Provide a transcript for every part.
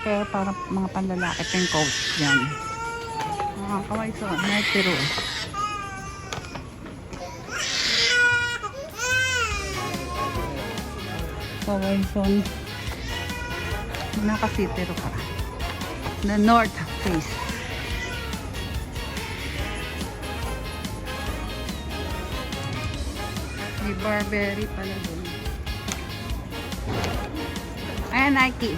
Pero parang mga panlalaki ito yung coat yan. Kaway so, Nike Ro. Kaway so, nakasitiro ka. The North Face. May Burberry pala doon. Ayan, Nike.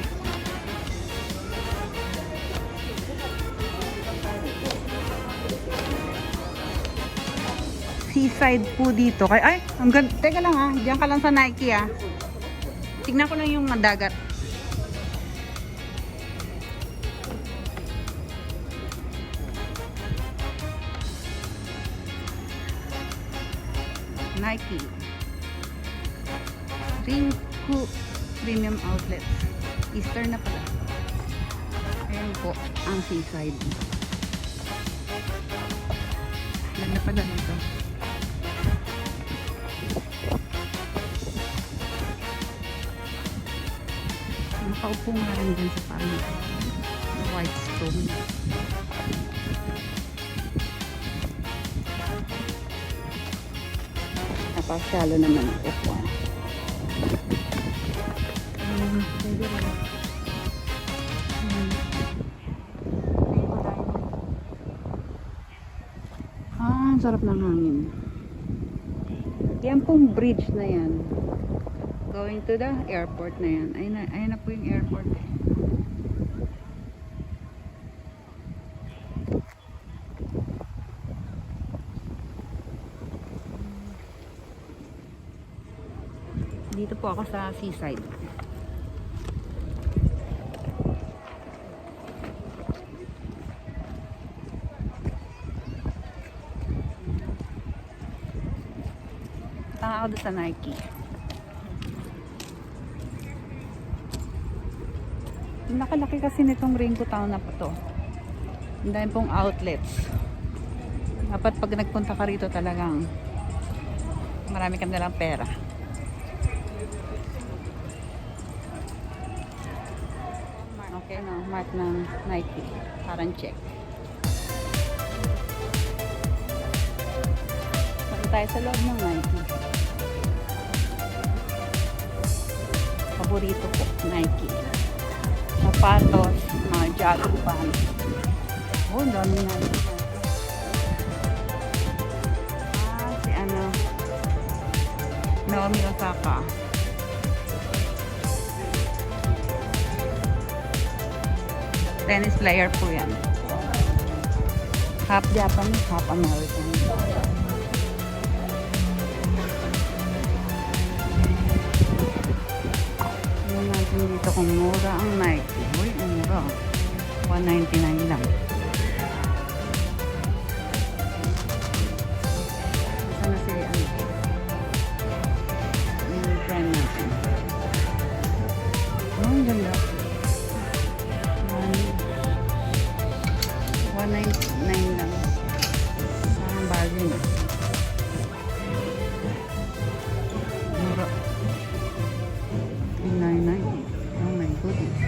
Seaside po dito. Ay, ang ganda. Teka lang ha. Diyan ka lang sa Nike ha. Tignan ko lang yung dagat. Nike. Rinku Premium Outlets. Easter na pala. Ayan po ang seaside. Ganda pala nito. Nakaupo nga rin dyan sa parang white stone. Napasyalo naman ang upuan. Pwede rin. Ang sarap ng hangin. Yan pong bridge na yan. Going to the airport na yan. Ayun na po yung airport eh. Dito po ako sa seaside. Tanga ako doon sa Nike. Nakalaki kasi nitong Ringo Town na po to. Ang dami pong outlets. Dapat pag nagpunta ka rito talagang marami kang nalang pera. Okay no, mark ng Nike. Parang check. Punta tayo sa loob ng Nike. Paborito ko, Nike. Sapatos, mga jogging pants. Oh, dami na. Si ano, Naomi Osaka. Tennis player po yan. Half Japanese, half American. Tingnan natin dito kung mura ang Nike. Uy, mura. $199 lang. Saan na si ano? Yung friend natin. Oh, ang ganda. $199 lang. Parang bargain. Mura. $399. Oh my goodness.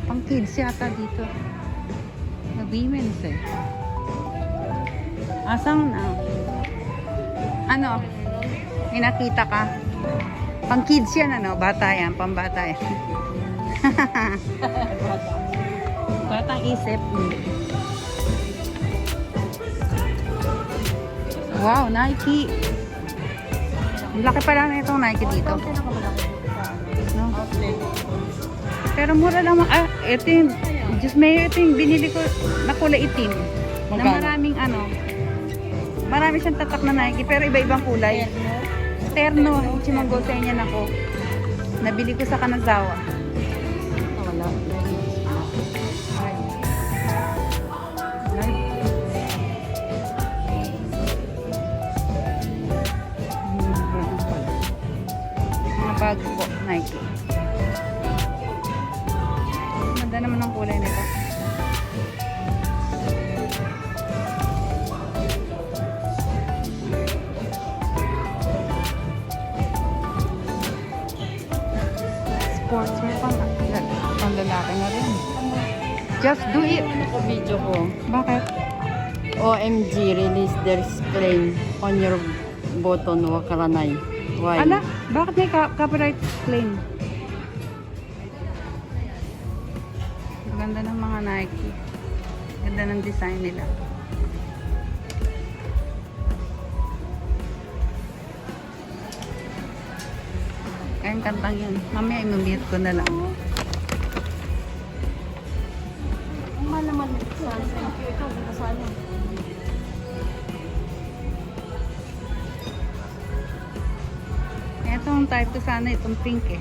Pang kids yata dito. Women's eh. Asang na? Ano? May nakita ka? Pang kids yan ano? Bata yan. Pambata yan. Batang isip. Wow, Nike. Ang laki pala na itong Nike dito. No? Pero mura lang. Ito yung just may ito yung binili ko na kulay itim. Na maraming ano. Marami siyang tatak na Nike pero iba-ibang kulay. Terno. Chimanggo sa inyo ako. Nabili ko sa Kanazawa. Wala. Mga bag po, Nike. Ganda naman ang kulay nito. sportswear pang lalaki na rin. Just do it. Video ko. Bakit? OMG release their claim on your button wakaranay. Why? Ala, bakit may copyright claim? Ang ganda ng mga Nike. Ganda ng design nila. Ayun, kantang yun. Mamaya imamute ko na lang. Ang malaman sa ikaw, kasano? Itong type ko sana itong pink eh.